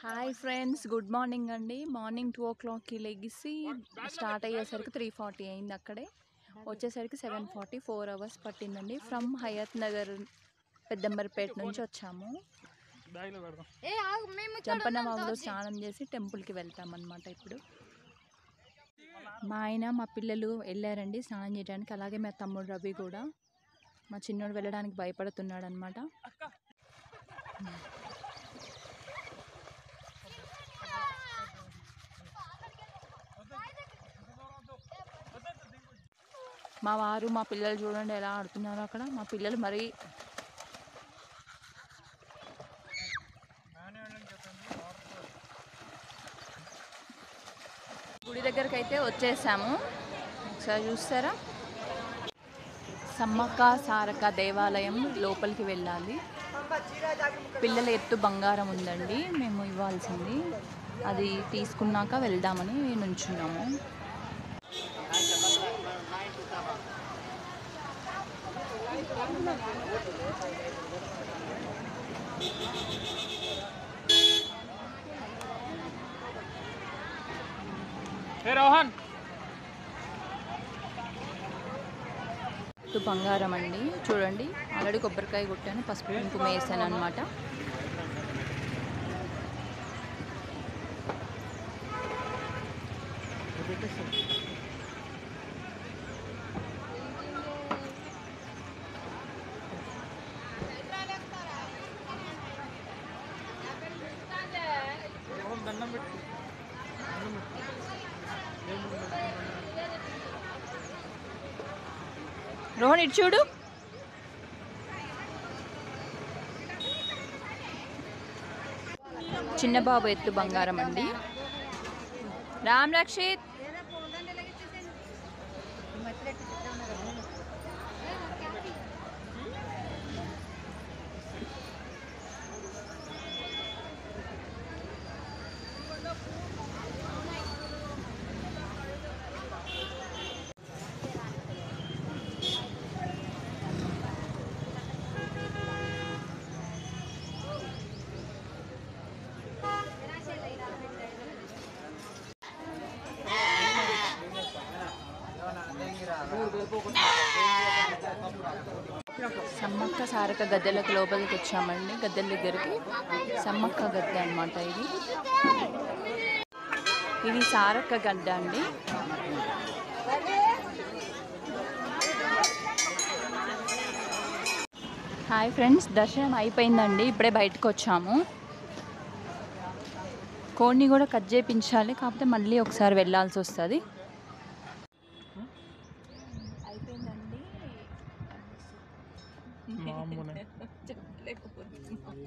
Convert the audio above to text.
Hi friends, good morning అండి. Morning 2 o'clockకి లెగిసి start అయ్యేసరికి 3:40 అయింది. అక్కడే వచ్చేసరికి 7:40, 4 hours పట్టిందండి. ఫ్రమ్ హయత్ నగర్ పెద్దంబర్పేట నుంచి వచ్చాము. జంపన్నవాగులో స్నానం చేసి టెంపుల్కి వెళ్తామన్నమాట. ఇప్పుడు మా ఆయన మా పిల్లలు వెళ్ళారండి స్నానం చేయడానికి. అలాగే మా తమ్ముడు రవి కూడా. మా చిన్నోడు వెళ్ళడానికి భయపడుతున్నాడు అనమాట. మా వారు మా పిల్లలు చూడండి ఎలా ఆడుతున్నారు అక్కడ. మా పిల్లలు మరి గుడి దగ్గరికి అయితే వచ్చేసాము. ఒకసారి చూస్తారా, సమ్మక్క సారక్క దేవాలయం లోపలికి వెళ్ళాలి. పిల్లల ఎత్తు బంగారం ఉందండి, మేము ఇవ్వాల్సింది. అది తీసుకున్నాక వెళ్దామని నుంచున్నాము. రోహన్ ఎత్తు బంగారం అండి, చూడండి. ఆల్రెడీ కొబ్బరికాయ కొట్టాను, పసుపు కుంకుమ వేసాను అనమాట. రోహన్ ఇటు చూడు. చిన్నబాబు ఎత్తు బంగారం అండి. రామ్ రక్షిత్ సమ్మక్క సారక్క గద్దెలకు లోపలికి వచ్చామండి. గద్దెల దగ్గరికి. సమ్మక్క గద్దె అనమాట ఇది. ఇది సారక్క గడ్డ అండి. హాయ్ ఫ్రెండ్స్, దర్శనం అయిపోయిందండి. ఇప్పుడే బయటకు వచ్చాము. కోడిని కూడా కట్ చేయించాలి, కాకపోతే మళ్ళీ ఒకసారి వెళ్ళాల్సి వస్తుంది. అయిపోయిందండి. చెప్పలేకపోతున్నాను.